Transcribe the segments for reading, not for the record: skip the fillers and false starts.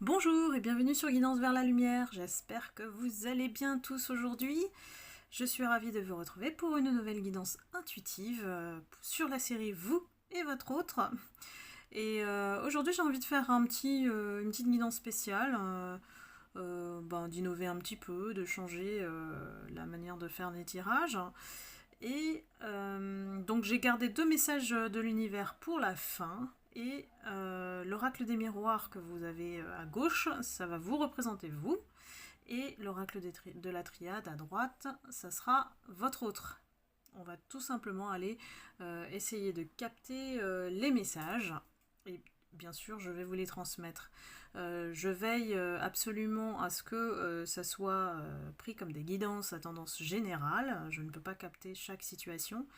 Bonjour et bienvenue sur Guidance vers la lumière, j'espère que vous allez bien tous aujourd'hui. Je suis ravie de vous retrouver pour une nouvelle guidance intuitive sur la série Vous et votre autre. Et aujourd'hui j'ai envie de faire une petite guidance spéciale, d'innover un petit peu, de changer la manière de faire des tirages. Et donc j'ai gardé 2 messages de l'univers pour la fin. Et l'oracle des miroirs que vous avez à gauche, ça va vous représenter vous. Et l'oracle de la triade à droite, ça sera votre autre. On va tout simplement aller essayer de capter les messages. Et bien sûr, je vais vous les transmettre. Je veille absolument à ce que ça soit pris comme des guidances à tendance générale. Je ne peux pas capter chaque situation.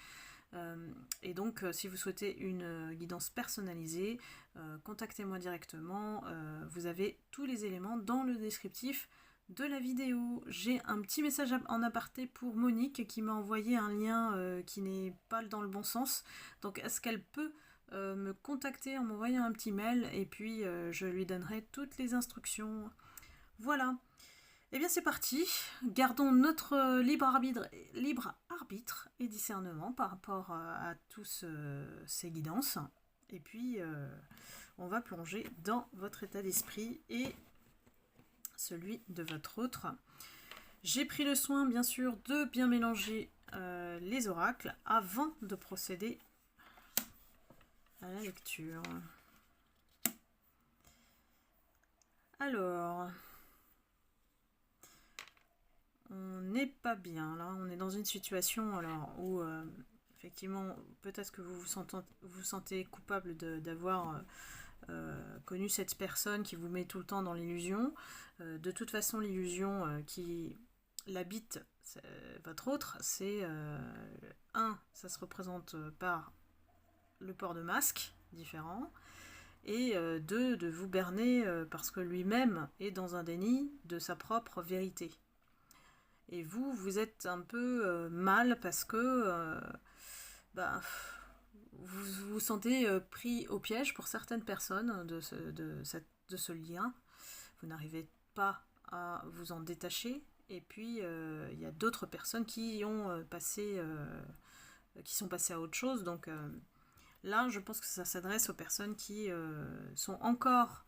Et donc, si vous souhaitez une guidance personnalisée, contactez-moi directement. Vous avez tous les éléments dans le descriptif de la vidéo. J'ai un petit message en aparté pour Monique qui m'a envoyé un lien qui n'est pas dans le bon sens. Donc, est-ce qu'elle peut me contacter en m'envoyant un petit mail et puis je lui donnerai toutes les instructions. Voilà. Eh bien c'est parti, gardons notre libre arbitre et discernement par rapport à tous ces guidances. Et puis on va plonger dans votre état d'esprit et celui de votre autre. J'ai pris le soin bien sûr de bien mélanger les oracles avant de procéder à la lecture. Alors... on n'est pas bien là, on est dans une situation alors où effectivement peut-être que vous vous sentez coupable d'avoir connu cette personne qui vous met tout le temps dans l'illusion. De toute façon l'illusion qui l'habite votre autre, c'est ça se représente par le port de masque différent, et deux, de vous berner parce que lui-même est dans un déni de sa propre vérité. Et vous êtes un peu mal parce que vous vous sentez pris au piège pour certaines personnes de ce lien. Vous n'arrivez pas à vous en détacher. Et puis, il y a d'autres personnes qui ont qui sont passées à autre chose. Donc là, je pense que ça s'adresse aux personnes qui sont encore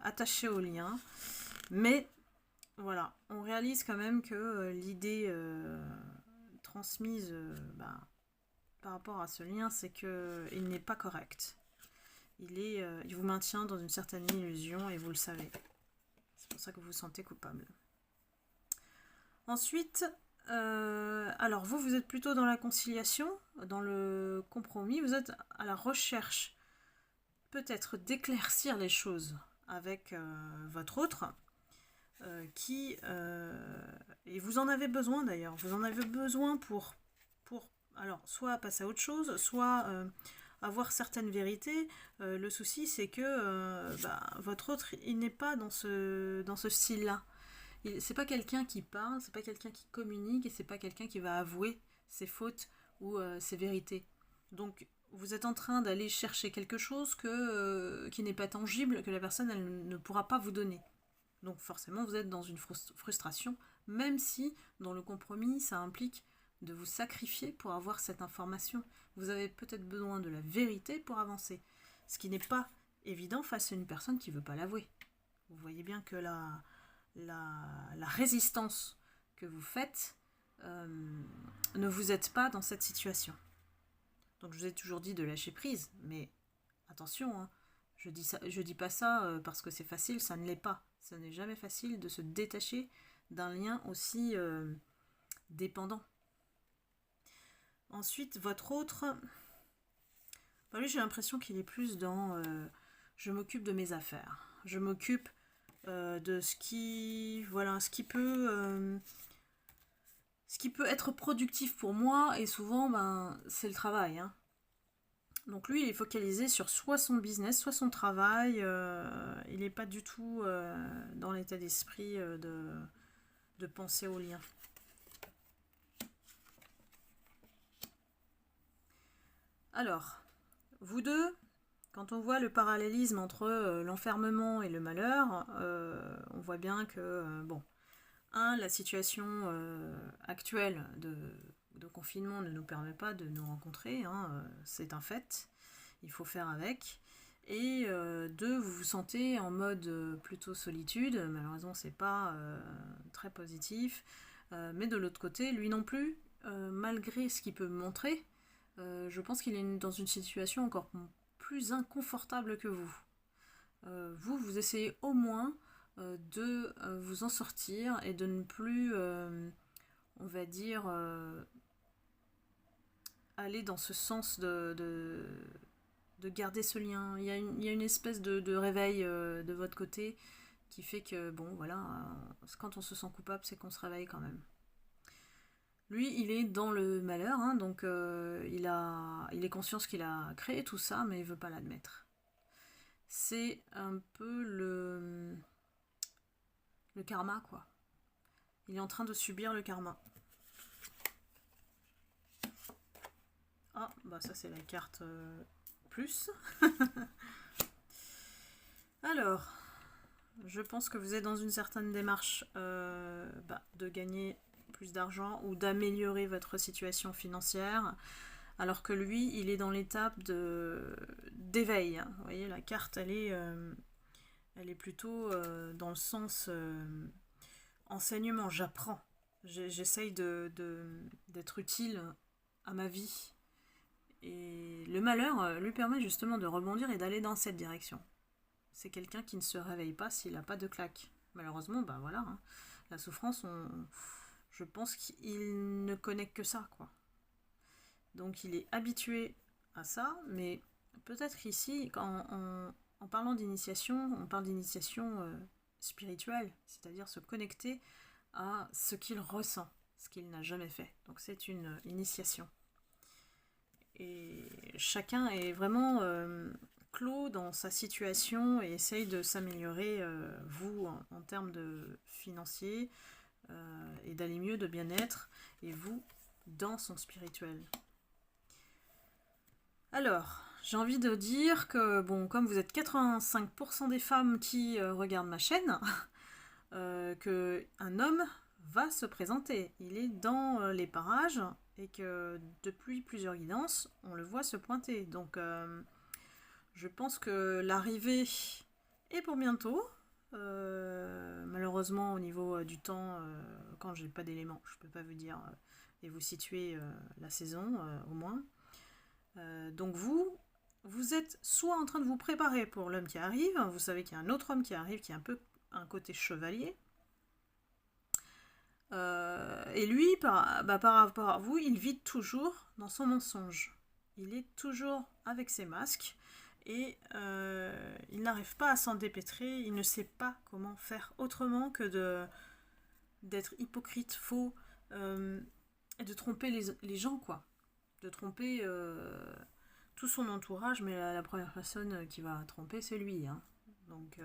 attachées au lien. Mais voilà, on réalise quand même que l'idée transmise par rapport à ce lien, c'est qu'il n'est pas correct. Il vous maintient dans une certaine illusion et vous le savez. C'est pour ça que vous vous sentez coupable. Ensuite, alors vous êtes plutôt dans la conciliation, dans le compromis. Vous êtes à la recherche peut-être d'éclaircir les choses avec votre autre. Et vous en avez besoin d'ailleurs, vous en avez besoin pour alors soit passer à autre chose, soit avoir certaines vérités. Le souci c'est que votre autre il n'est pas dans ce style-là. C'est pas quelqu'un qui parle, c'est pas quelqu'un qui communique et c'est pas quelqu'un qui va avouer ses fautes ou ses vérités. Donc vous êtes en train d'aller chercher quelque chose qui n'est pas tangible, que la personne elle ne pourra pas vous donner. Donc forcément, vous êtes dans une frustration, même si dans le compromis, ça implique de vous sacrifier pour avoir cette information. Vous avez peut-être besoin de la vérité pour avancer, ce qui n'est pas évident face à une personne qui ne veut pas l'avouer. Vous voyez bien que la résistance que vous faites ne vous aide pas dans cette situation. Donc je vous ai toujours dit de lâcher prise, mais attention, hein, je dis pas ça parce que c'est facile, ça ne l'est pas. Ça n'est jamais facile de se détacher d'un lien aussi dépendant. Ensuite, votre autre, lui j'ai l'impression qu'il est plus dans je m'occupe de mes affaires. Je m'occupe de ce qui peut être productif pour moi, et souvent c'est le travail, hein. Donc lui, il est focalisé sur soit son business, soit son travail. Il n'est pas du tout dans l'état d'esprit de penser au lien. Alors, vous deux, Quand on voit le parallélisme entre l'enfermement et le malheur, on voit bien que, la situation actuelle de confinement ne nous permet pas de nous rencontrer, c'est un fait, il faut faire avec. Et deux, vous vous sentez en mode plutôt solitude, malheureusement c'est pas très positif, mais de l'autre côté, lui non plus, malgré ce qu'il peut montrer, je pense qu'il est dans une situation encore plus inconfortable que vous. Vous essayez au moins de vous en sortir et de ne plus, on va dire, aller dans ce sens de garder ce lien. Il y a une espèce de réveil de votre côté qui fait que, quand on se sent coupable, c'est qu'on se réveille quand même. Lui, il est dans le malheur, donc il est conscient qu'il a créé tout ça, mais il veut pas l'admettre. C'est un peu le karma, quoi. Il est en train de subir le karma. Ah, ça c'est la carte plus. Alors, je pense que vous êtes dans une certaine démarche de gagner plus d'argent ou d'améliorer votre situation financière, alors que lui, il est dans l'étape d'éveil. Vous voyez, la carte, elle est plutôt dans le sens enseignement, j'apprends. J'essaye d'être utile à ma vie. Et le malheur lui permet justement de rebondir et d'aller dans cette direction. C'est quelqu'un qui ne se réveille pas s'il n'a pas de claque. Malheureusement, la souffrance, je pense qu'il ne connaît que ça, quoi. Donc il est habitué à ça, mais peut-être qu'ici, en parlant d'initiation, on parle d'initiation spirituelle, c'est-à-dire se connecter à ce qu'il ressent, ce qu'il n'a jamais fait. Donc c'est une initiation. Et chacun est vraiment clos dans sa situation et essaye de s'améliorer, vous, en termes de financier, et d'aller mieux, de bien-être, et vous, dans son spirituel. Alors, j'ai envie de dire que, comme vous êtes 85% des femmes qui regardent ma chaîne, qu'un homme va se présenter. Il est dans les parages et que depuis plusieurs guidances, on le voit se pointer. Donc, je pense que l'arrivée est pour bientôt. Malheureusement, au niveau du temps, quand j'ai pas d'éléments, je peux pas vous dire et vous situer la saison au moins. Donc vous êtes soit en train de vous préparer pour l'homme qui arrive, vous savez qu'il y a un autre homme qui arrive qui a un peu un côté chevalier, et lui, par rapport à vous, il vit toujours dans son mensonge. Il est toujours avec ses masques et il n'arrive pas à s'en dépêtrer, il ne sait pas comment faire autrement que d'être hypocrite, faux, et de tromper les gens, quoi. De tromper tout son entourage, mais la première personne qui va tromper, c'est lui. Donc,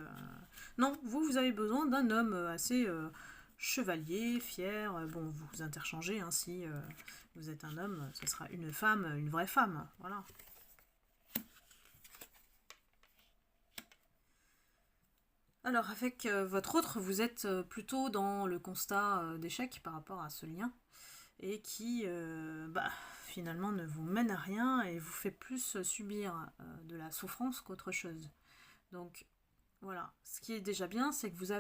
non, vous avez besoin d'un homme assez chevalier, fier. Vous interchangez, si vous êtes un homme, ce sera une femme, une vraie femme. Voilà. Alors, avec votre autre, vous êtes plutôt dans le constat d'échec par rapport à ce lien, et qui, finalement, ne vous mène à rien et vous fait plus subir de la souffrance qu'autre chose. Donc, voilà. Ce qui est déjà bien, c'est que vous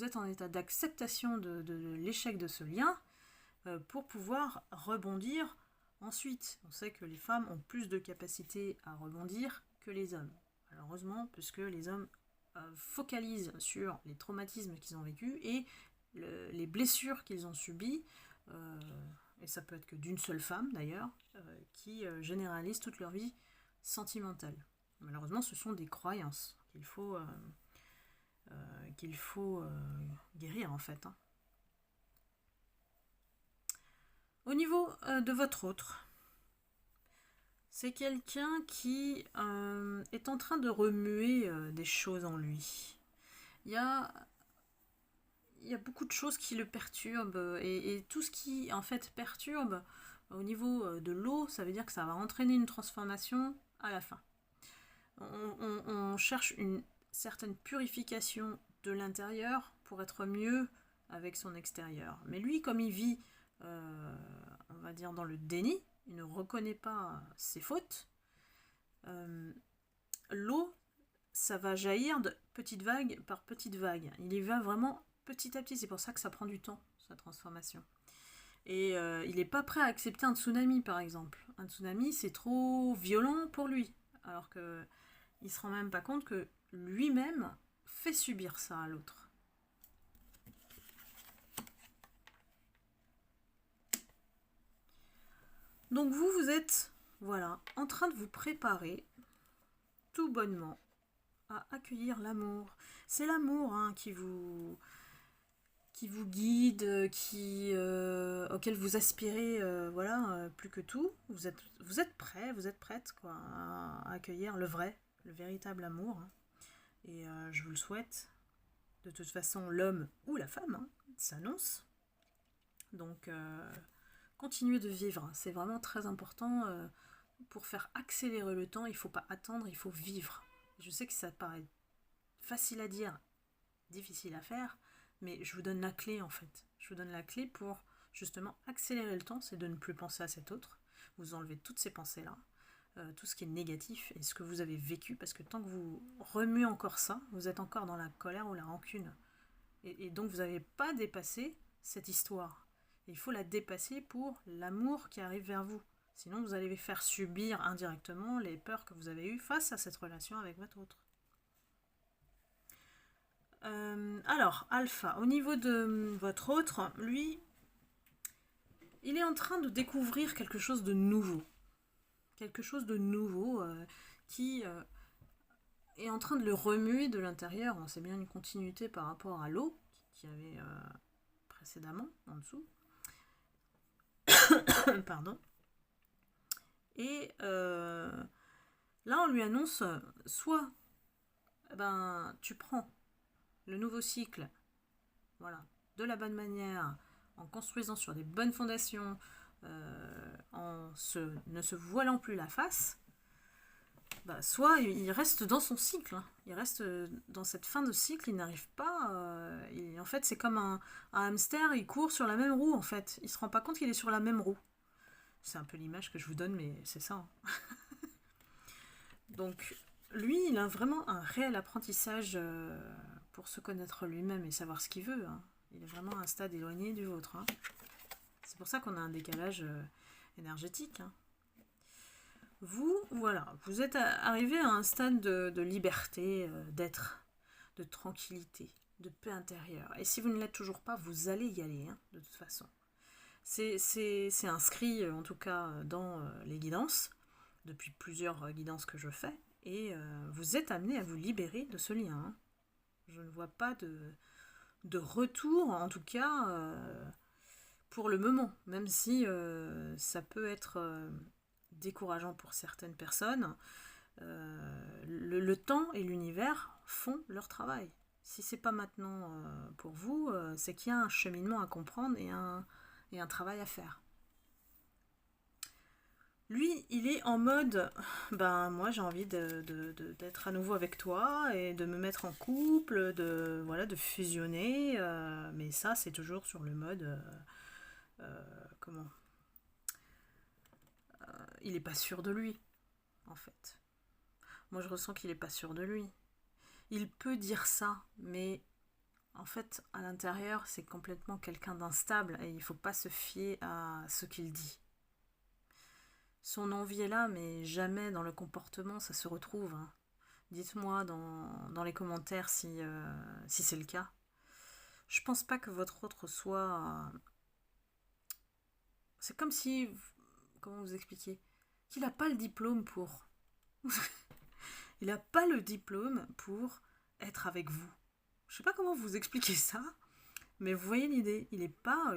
êtes en état d'acceptation de l'échec de ce lien pour pouvoir rebondir ensuite. On sait que les femmes ont plus de capacité à rebondir que les hommes. Malheureusement, puisque les hommes focalisent sur les traumatismes qu'ils ont vécus et les blessures qu'ils ont subies, et ça peut être que d'une seule femme d'ailleurs, qui généralisent toute leur vie sentimentale. Malheureusement, ce sont des croyances qu'il faut guérir en fait. Au niveau de votre autre, c'est quelqu'un qui est en train de remuer des choses en lui. Il y a beaucoup de choses qui le perturbent, et tout ce qui en fait perturbe au niveau de l'eau, ça veut dire que ça va entraîner une transformation à la fin. On cherche une certaine purification de l'intérieur pour être mieux avec son extérieur. Mais lui, comme il vit, on va dire, dans le déni, il ne reconnaît pas ses fautes, l'eau, ça va jaillir de petite vague par petite vague. Il y va vraiment petit à petit, c'est pour ça que ça prend du temps, sa transformation. Et il n'est pas prêt à accepter un tsunami, par exemple. Un tsunami, c'est trop violent pour lui. Alors que il se rend même pas compte que lui-même fait subir ça à l'autre. Donc vous êtes, voilà, en train de vous préparer tout bonnement à accueillir l'amour. C'est l'amour qui vous guide, auquel vous aspirez, plus que tout. Vous êtes prêt, vous êtes prête quoi, à accueillir le véritable amour. Et je vous le souhaite. De toute façon, l'homme ou la femme s'annonce. Donc, continuez de vivre. C'est vraiment très important. Pour faire accélérer le temps, il ne faut pas attendre, il faut vivre. Je sais que ça paraît facile à dire, difficile à faire, mais je vous donne la clé en fait. Je vous donne la clé pour justement accélérer le temps, c'est de ne plus penser à cet autre. Vous enlevez toutes ces pensées-là, tout ce qui est négatif et ce que vous avez vécu, parce que tant que vous remuez encore ça, vous êtes encore dans la colère ou la rancune. Et donc vous n'avez pas dépassé cette histoire. Et il faut la dépasser pour l'amour qui arrive vers vous. Sinon vous allez faire subir indirectement les peurs que vous avez eues face à cette relation avec votre autre. Alors, Alpha, au niveau de votre autre, lui, il est en train de découvrir quelque chose de nouveau. Quelque chose de nouveau qui est en train de le remuer de l'intérieur. C'est bien une continuité par rapport à l'eau qu'il y avait précédemment, en dessous. Pardon. Et là, on lui annonce, soit tu prends le nouveau cycle, voilà, de la bonne manière, en construisant sur des bonnes fondations, ne se voilant plus la face, soit il reste dans son cycle, il reste dans cette fin de cycle, il n'arrive pas, en fait c'est comme un hamster, il court sur la même roue en fait, il se rend pas compte qu'il est sur la même roue. C'est un peu l'image que je vous donne, mais c'est ça. Donc lui, il a vraiment un réel apprentissage pour se connaître lui-même et savoir ce qu'il veut. Il est vraiment à un stade éloigné du vôtre. C'est pour ça qu'on a un décalage énergétique. Vous, voilà, vous êtes arrivé à un stade de liberté, d'être, de tranquillité, de paix intérieure. Et si vous ne l'êtes toujours pas, vous allez y aller, de toute façon. C'est inscrit, en tout cas, dans les guidances, depuis plusieurs guidances que je fais, et vous êtes amené à vous libérer de ce lien. Je ne vois pas de retour, en tout cas, pour le moment, même si ça peut être décourageant pour certaines personnes. Le temps et l'univers font leur travail. Si c'est pas maintenant pour vous, c'est qu'il y a un cheminement à comprendre et un travail à faire. Lui, il est en mode, moi j'ai envie d'être à nouveau avec toi et de me mettre en couple, de fusionner, mais ça c'est toujours sur le mode, il est pas sûr de lui, en fait. Moi je ressens qu'il est pas sûr de lui. Il peut dire ça, mais en fait, à l'intérieur, c'est complètement quelqu'un d'instable et il ne faut pas se fier à ce qu'il dit. Son envie est là, mais jamais dans le comportement ça se retrouve. Dites-moi dans les commentaires si c'est le cas. Je pense pas que votre autre soit... C'est comme si... Comment vous expliquer? Qu'il n'a pas le diplôme pour... Il n'a pas le diplôme pour être avec vous. Je sais pas comment vous expliquer ça, mais vous voyez l'idée. Il n'est pas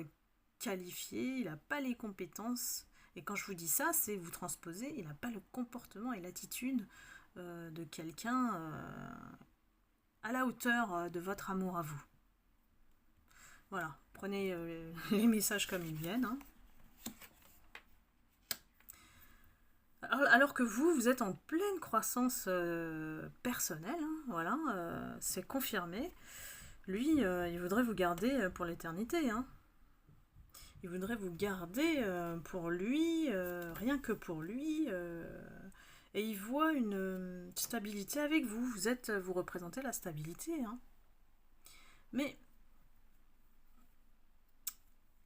qualifié, il n'a pas les compétences. Et quand je vous dis ça, c'est vous transposer, il n'a pas le comportement et l'attitude de quelqu'un à la hauteur de votre amour à vous. Voilà, prenez les messages comme ils viennent. Alors Alors que vous êtes en pleine croissance personnelle, hein, voilà, c'est confirmé. Lui, il voudrait vous garder pour l'éternité, hein. Il voudrait vous garder pour lui, rien que pour lui, et il voit une stabilité avec vous. Vous représentez la stabilité, hein. Mais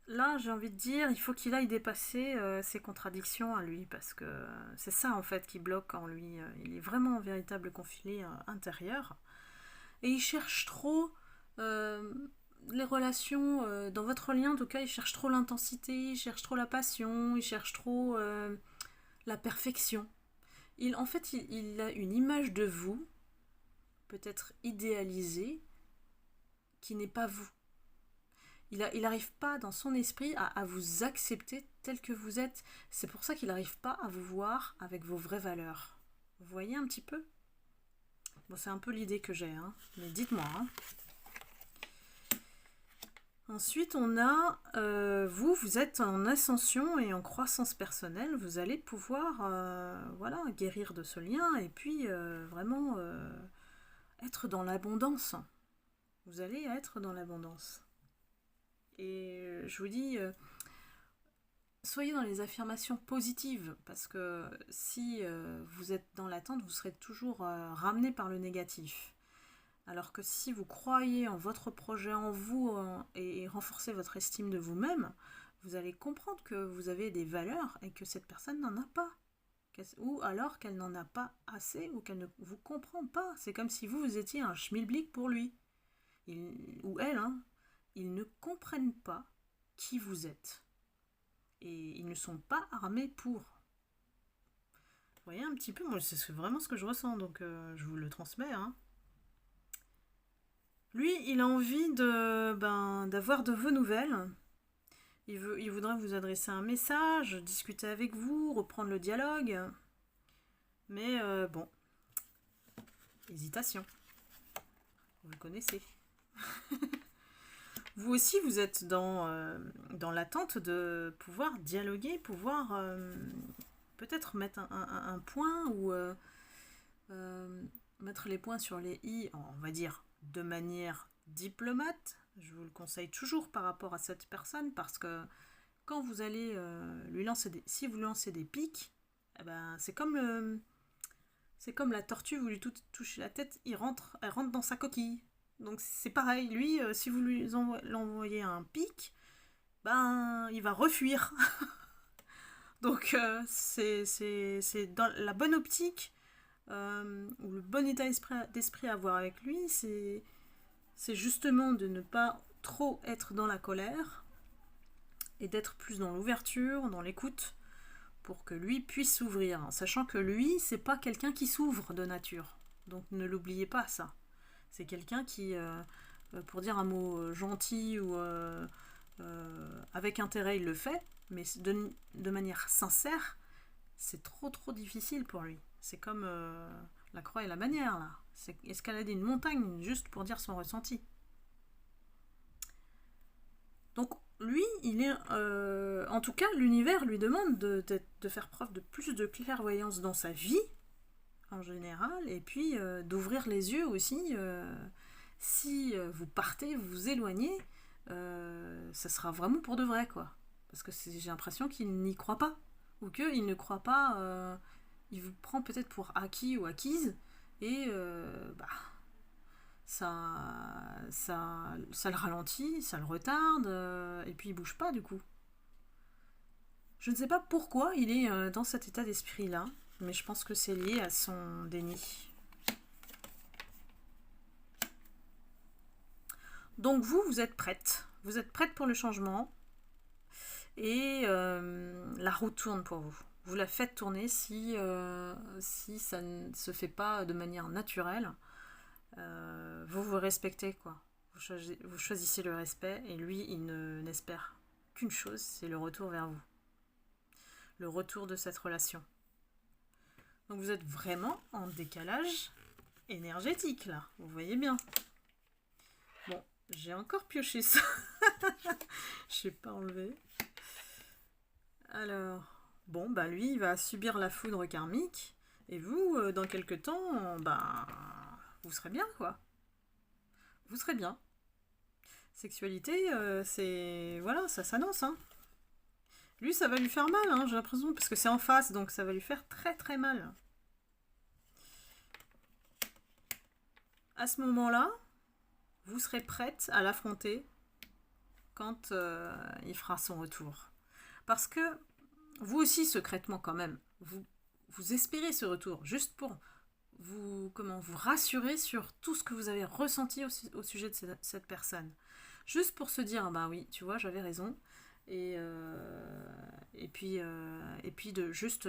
là, j'ai envie de dire, il faut qu'il aille dépasser ses contradictions à lui, parce que c'est ça en fait qui bloque en lui. Il est vraiment en véritable conflit intérieur, et il cherche trop les relations, dans votre lien en tout cas, il cherche trop l'intensité, il cherche trop la passion, il cherche trop la perfection. En fait, il a une image de vous, peut-être idéalisée, qui n'est pas vous. Il n'arrive pas dans son esprit à vous accepter tel que vous êtes. C'est pour ça qu'il n'arrive pas à vous voir avec vos vraies valeurs. Vous voyez un petit peu? Bon, c'est un peu l'idée que j'ai, hein, mais dites-moi. Hein. Ensuite, on a vous êtes en ascension et en croissance personnelle. Vous allez pouvoir voilà, guérir de ce lien et puis vraiment être dans l'abondance. Vous allez être dans l'abondance. Et je vous dis, soyez dans les affirmations positives, parce que si vous êtes dans l'attente, vous serez toujours ramené par le négatif. Alors que si vous croyez en votre projet, en vous, et renforcez votre estime de vous-même, vous allez comprendre que vous avez des valeurs et que cette personne n'en a pas. Ou alors qu'elle n'en a pas assez, ou qu'elle ne vous comprend pas. C'est comme si vous étiez un schmilblick pour lui. Ou elle, hein. Ils ne comprennent pas qui vous êtes. Et ils ne sont pas armés pour. Vous voyez un petit peu, moi c'est vraiment ce que je ressens, donc je vous le transmets. Hein. Lui, il a envie d'avoir de vos nouvelles. Il voudrait vous adresser un message, discuter avec vous, reprendre le dialogue. Mais bon, hésitation. Vous le connaissez. Vous aussi, vous êtes dans l'attente de pouvoir dialoguer, pouvoir peut-être mettre un point ou mettre les points sur les i, on va dire, de manière diplomate. Je vous le conseille toujours par rapport à cette personne, parce que quand vous allez si vous lancez des pics, eh ben, c'est comme la tortue, vous lui touchez la tête, elle rentre dans sa coquille. Donc c'est pareil, lui, si vous lui l'envoyez un pic, ben il va refuir. Donc c'est dans la bonne optique, ou le bon état d'esprit à avoir avec lui, c'est justement de ne pas trop être dans la colère et d'être plus dans l'ouverture, dans l'écoute, pour que lui puisse s'ouvrir, sachant que lui, c'est pas quelqu'un qui s'ouvre de nature. Donc ne l'oubliez pas, ça. C'est quelqu'un qui, pour dire un mot gentil ou avec intérêt, il le fait, mais de manière sincère, c'est trop difficile pour lui. C'est comme la croix et la bannière, là. C'est escalader une montagne juste pour dire son ressenti. Donc lui, il est, en tout cas, l'univers lui demande de faire preuve de plus de clairvoyance dans sa vie, en général, et puis d'ouvrir les yeux aussi. Si vous partez, vous vous éloignez, ça sera vraiment pour de vrai, quoi. Parce que j'ai l'impression qu'il n'y croit pas, ou qu'il ne croit pas, il vous prend peut-être pour acquis ou acquise, et ça le ralentit, ça le retarde, et puis il bouge pas du coup. Je ne sais pas pourquoi il est dans cet état d'esprit-là, mais je pense que c'est lié à son déni. Donc vous êtes prête. Vous êtes prête pour le changement. Et la roue tourne pour vous. Vous la faites tourner si ça ne se fait pas de manière naturelle. Vous respectez, quoi. Vous choisissez le respect, et lui, il n'espère qu'une chose, c'est le retour vers vous. Le retour de cette relation. Donc vous êtes vraiment en décalage énergétique, là. Vous voyez bien. Bon, j'ai encore pioché ça. Je n'ai pas enlevé. Alors, Bon, bah lui, il va subir la foudre karmique, et vous, dans quelques temps, bah, vous serez bien, quoi. Vous serez bien. Sexualité, c'est... Voilà, ça s'annonce, hein. Lui, ça va lui faire mal, hein, j'ai l'impression, parce que c'est en face, donc ça va lui faire très très mal. À ce moment-là, vous serez prête à l'affronter quand il fera son retour. Parce que vous aussi, secrètement quand même, vous espérez ce retour, juste pour vous rassurer sur tout ce que vous avez ressenti au sujet de cette personne. Juste pour se dire, bah oui, tu vois, j'avais raison. Et puis de juste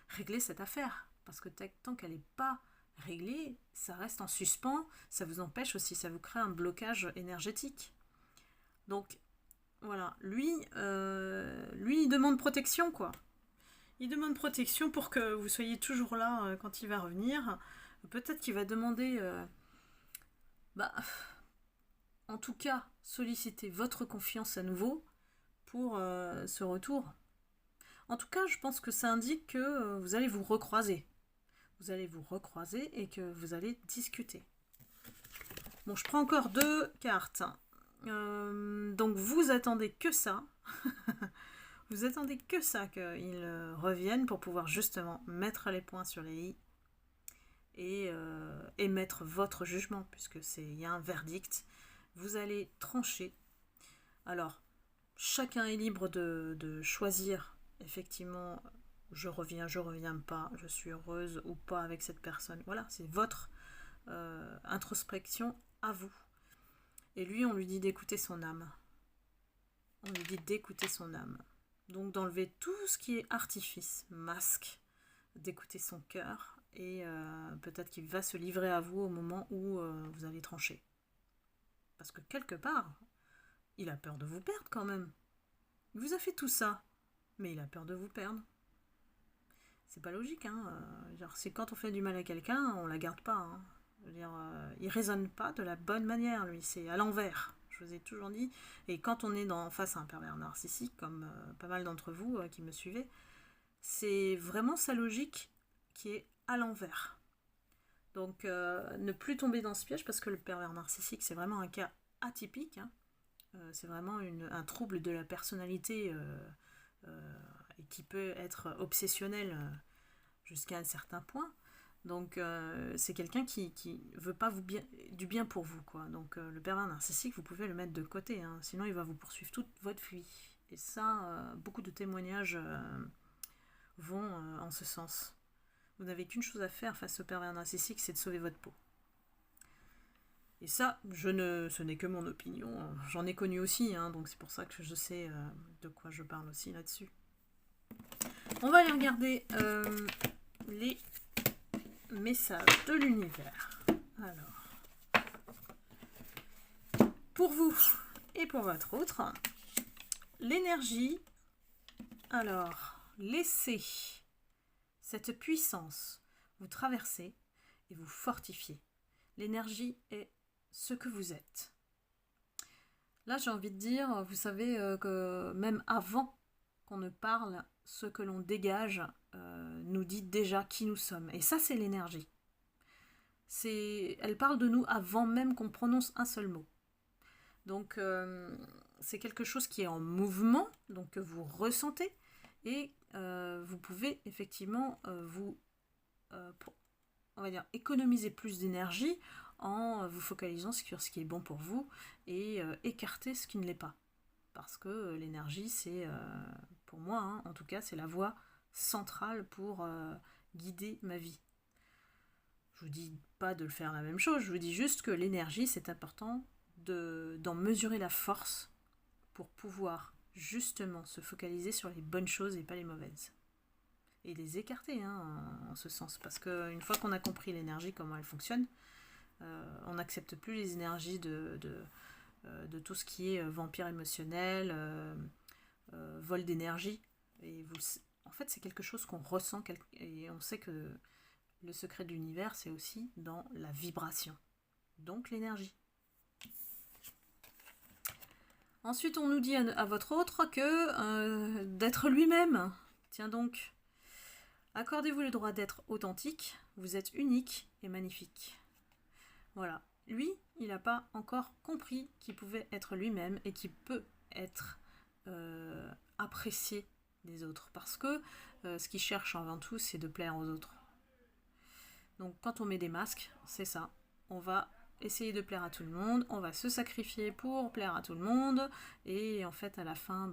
régler cette affaire. Parce que tant qu'elle n'est pas réglée, ça reste en suspens, ça vous empêche aussi, ça vous crée un blocage énergétique. Donc, voilà, lui, il demande protection, quoi. Il demande protection pour que vous soyez toujours là quand il va revenir. Peut-être qu'il va demander, en tout cas, solliciter votre confiance à nouveau pour ce retour. En tout cas, je pense que ça indique que vous allez vous recroiser. Vous allez vous recroiser et que vous allez discuter. Bon, je prends encore 2 cartes. Donc, vous attendez que ça. Vous attendez que ça, qu'ils reviennent pour pouvoir justement mettre les points sur les i et émettre votre jugement, puisque il y a un verdict. Vous allez trancher. Alors, chacun est libre de choisir, effectivement, je reviens pas, je suis heureuse ou pas avec cette personne. Voilà, c'est votre introspection à vous. Et lui, on lui dit d'écouter son âme. On lui dit d'écouter son âme. Donc d'enlever tout ce qui est artifice, masque, d'écouter son cœur, et peut-être qu'il va se livrer à vous au moment où vous allez trancher. Parce que quelque part, il a peur de vous perdre quand même. Il vous a fait tout ça, mais il a peur de vous perdre. C'est pas logique, hein. C'est quand on fait du mal à quelqu'un, on la garde pas, hein. Il raisonne pas de la bonne manière, lui, c'est à l'envers. Je vous ai toujours dit. Et quand on est face à un pervers narcissique, comme pas mal d'entre vous qui me suivez, c'est vraiment sa logique qui est à l'envers. Donc ne plus tomber dans ce piège, parce que le pervers narcissique, c'est vraiment un cas atypique, hein. C'est vraiment un trouble de la personnalité et qui peut être obsessionnel jusqu'à un certain point. Donc c'est quelqu'un qui veut pas du bien pour vous, quoi. Donc le pervers narcissique, vous pouvez le mettre de côté, hein, sinon il va vous poursuivre toute votre vie. Et ça, beaucoup de témoignages vont en ce sens. Vous n'avez qu'une chose à faire face au pervers narcissique, c'est de sauver votre peau. Et ça, ce n'est que mon opinion. J'en ai connu aussi, hein, donc c'est pour ça que je sais de quoi je parle aussi là-dessus. On va aller regarder les messages de l'univers. Alors, pour vous et pour votre autre, l'énergie. Alors, laissez cette puissance vous traverser et vous fortifier. L'énergie est ce que vous êtes. Là, j'ai envie de dire, vous savez que même avant qu'on ne parle, ce que l'on dégage nous dit déjà qui nous sommes. Et ça, c'est l'énergie. Elle parle de nous avant même qu'on prononce un seul mot. Donc, c'est quelque chose qui est en mouvement, donc que vous ressentez, et vous pouvez effectivement on va dire, économiser plus d'énergie en vous focalisant sur ce qui est bon pour vous et écarter ce qui ne l'est pas. Parce que l'énergie, c'est, pour moi, hein, en tout cas, c'est la voie centrale pour guider ma vie. Je vous dis pas de faire la même chose, je vous dis juste que l'énergie, c'est important d'en mesurer la force pour pouvoir justement se focaliser sur les bonnes choses et pas les mauvaises. Et les écarter, hein, en ce sens. Parce qu'une fois qu'on a compris l'énergie, comment elle fonctionne, on n'accepte plus les énergies de tout ce qui est vampire émotionnel, vol d'énergie. Et en fait, c'est quelque chose qu'on ressent, et on sait que le secret de l'univers, c'est aussi dans la vibration. Donc l'énergie. Ensuite, on nous dit à votre autre que d'être lui-même, Tiens donc, accordez-vous le droit d'être authentique, vous êtes unique et magnifique. Voilà, lui, il n'a pas encore compris qu'il pouvait être lui-même et qu'il peut être apprécié des autres. Parce que ce qu'il cherche avant tout, c'est de plaire aux autres. Donc quand on met des masques, c'est ça. On va essayer de plaire à tout le monde, on va se sacrifier pour plaire à tout le monde, et en fait à la fin,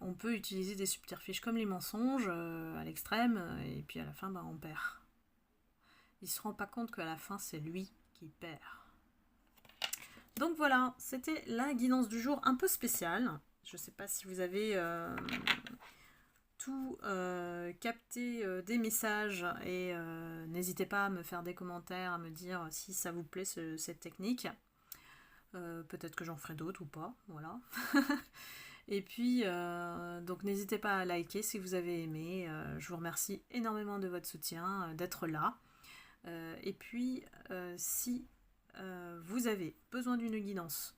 on peut utiliser des subterfuges comme les mensonges à l'extrême, et puis à la fin, on perd. Il se rend pas compte qu'à la fin, c'est lui qui perd. Donc voilà, c'était la guidance du jour un peu spéciale. Je sais pas si vous avez tout capté des messages, et n'hésitez pas à me faire des commentaires, à me dire si ça vous plaît cette technique. Peut-être que j'en ferai d'autres ou pas, voilà. Et puis, donc n'hésitez pas à liker si vous avez aimé. Je vous remercie énormément de votre soutien, d'être là. Et puis, si vous avez besoin d'une guidance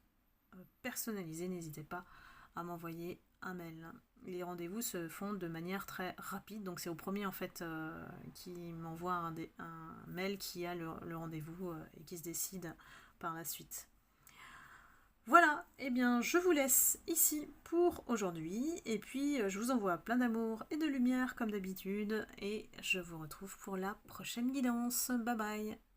personnalisée, n'hésitez pas à m'envoyer un mail. Les rendez-vous se font de manière très rapide, donc c'est au premier en fait qui m'envoie un mail qui a le rendez-vous et qui se décide par la suite. Voilà, et bien je vous laisse ici pour aujourd'hui, et puis je vous envoie plein d'amour et de lumière comme d'habitude, et je vous retrouve pour la prochaine guidance. Bye bye.